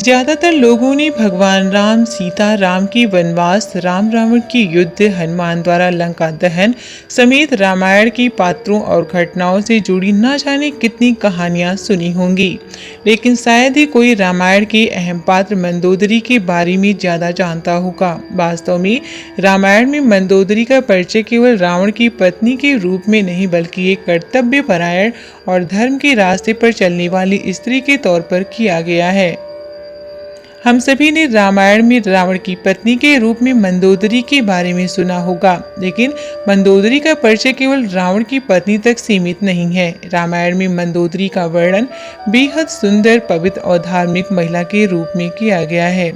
ज्यादातर लोगों ने भगवान राम, सीता, राम की वनवास, राम रावण की युद्ध, हनुमान द्वारा लंका दहन समेत रामायण की पात्रों और घटनाओं से जुड़ी न जाने कितनी कहानियां सुनी होंगी, लेकिन शायद ही कोई रामायण के अहम पात्र मंदोदरी के बारे में ज्यादा जानता होगा। वास्तव में रामायण में मंदोदरी का परिचय केवल रावण की पत्नी के रूप में नहीं, बल्कि एक कर्तव्यपरायण और धर्म के रास्ते पर चलने वाली स्त्री के तौर पर किया गया है। हम सभी ने रामायण में रावण की पत्नी के रूप में मंदोदरी के बारे में सुना होगा, लेकिन मंदोदरी का परिचय केवल रावण की पत्नी तक सीमित नहीं है। रामायण में मंदोदरी का वर्णन बेहद सुंदर, पवित्र और धार्मिक महिला के रूप में किया गया है,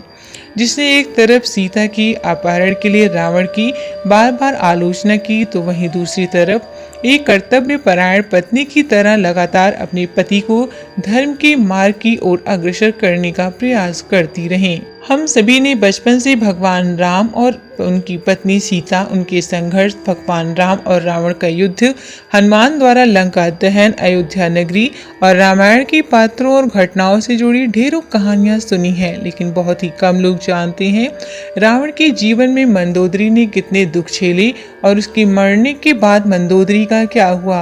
जिसने एक तरफ सीता की अपहरण के लिए रावण की बार बार आलोचना की, तो वहीं दूसरी तरफ एक कर्तव्य परायण पत्नी की तरह लगातार अपने पति को धर्म के मार्ग की ओर अग्रसर करने का प्रयास करती रही। हम सभी ने बचपन से भगवान राम और उनकी पत्नी सीता, उनके संघर्ष, भगवान राम और रावण का युद्ध, हनुमान द्वारा लंका दहन, अयोध्या नगरी और रामायण के पात्रों और घटनाओं से जुड़ी ढेरों कहानियां सुनी हैं, लेकिन बहुत ही कम लोग जानते हैं रावण के जीवन में मंदोदरी ने कितने दुख झेले और उसके मरने के बाद मंदोदरी का क्या हुआ।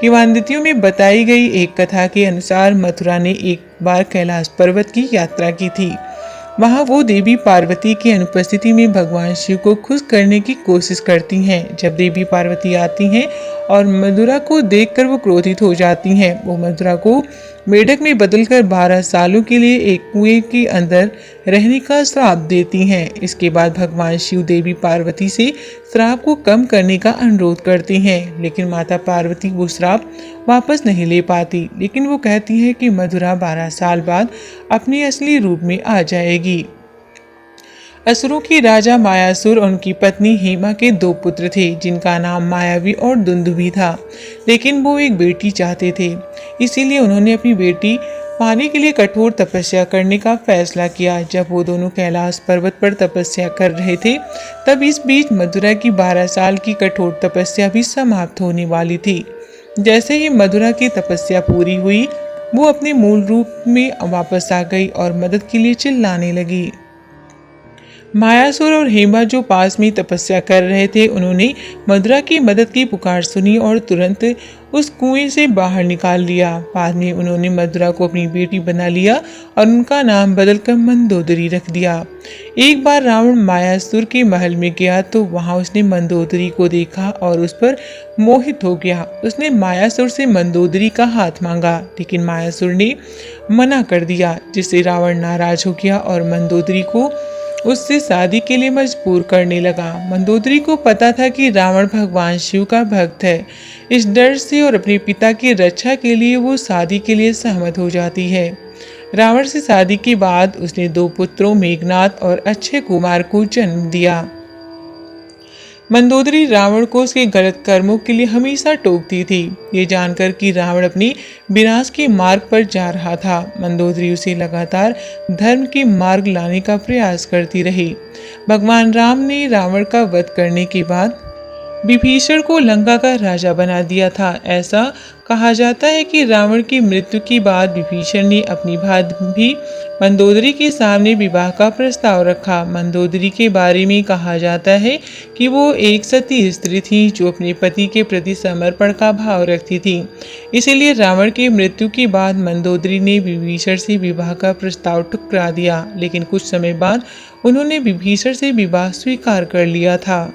किंवदंतियों में बताई गई एक कथा के अनुसार मथुरा ने एक बार कैलाश पर्वत की यात्रा की थी। वहाँ वो देवी पार्वती की अनुपस्थिति में भगवान शिव को खुश करने की कोशिश करती हैं। जब देवी पार्वती आती हैं और मथुरा को देखकर वो क्रोधित हो जाती हैं। वो मथुरा को मेढक में बदलकर 12 सालों के लिए एक कुएं के अंदर रहने का श्राप देती हैं। इसके बाद भगवान शिव देवी पार्वती से श्राप को कम करने का अनुरोध करते हैं, लेकिन माता पार्वती वो श्राप वापस नहीं ले पाती। लेकिन वो कहती है कि मथुरा 12 साल बाद अपने असली रूप में आ जाएगी। असुरों के राजा मायासुर और उनकी पत्नी हेमा के 2 पुत्र थे, जिनका नाम मायावी और दुंदुभी था, लेकिन वो एक बेटी चाहते थे। इसीलिए उन्होंने अपनी बेटी पाने के लिए कठोर तपस्या करने का फैसला किया। जब वो दोनों कैलाश पर्वत पर तपस्या कर रहे थे, तब इस बीच मथुरा की 12 साल की कठोर तपस्या भी समाप्त होने वाली थी। जैसे ही मथुरा की तपस्या पूरी हुई, वो अपने मूल रूप में वापस आ गई और मदद के लिए चिल्लाने लगी। मायासुर और हेमा जो पास में तपस्या कर रहे थे, उन्होंने मथुरा की मदद की पुकार सुनी और तुरंत उस कुएं से बाहर निकाल लिया। बाद में उन्होंने मथुरा को अपनी बेटी बना लिया और उनका नाम बदलकर मंदोदरी रख दिया। एक बार रावण मायासुर के महल में गया तो वहां उसने मंदोदरी को देखा और उस पर मोहित हो गया। उसने मायासुर से मंदोदरी का हाथ मांगा, लेकिन मायासुर ने मना कर दिया, जिससे रावण नाराज हो गया और मंदोदरी को उससे शादी के लिए मजबूर करने लगा। मंदोदरी को पता था कि रावण भगवान शिव का भक्त है। इस डर से और अपने पिता की रक्षा के लिए वो शादी के लिए सहमत हो जाती है। रावण से शादी के बाद उसने 2 पुत्रों मेघनाद और अक्षय कुमार को जन्म दिया। मंदोदरी रावण को उसके गलत कर्मों के लिए हमेशा टोकती थी। ये जानकर कि रावण अपनी विनाश के मार्ग पर जा रहा था, मंदोदरी उसे लगातार धर्म के मार्ग लाने का प्रयास करती रही। भगवान राम ने रावण का वध करने के बाद विभीषण को लंका का राजा बना दिया था। ऐसा कहा जाता है कि रावण की मृत्यु के बाद विभीषण ने अपनी भाभी मंदोदरी के सामने विवाह का प्रस्ताव रखा। मंदोदरी के बारे में कहा जाता है कि वो एक सती स्त्री थी जो अपने पति के प्रति समर्पण का भाव रखती थी। इसीलिए रावण की मृत्यु के बाद मंदोदरी ने विभीषण से विवाह का प्रस्ताव ठुकरा दिया, लेकिन कुछ समय बाद उन्होंने विभीषण से विवाह स्वीकार कर लिया था।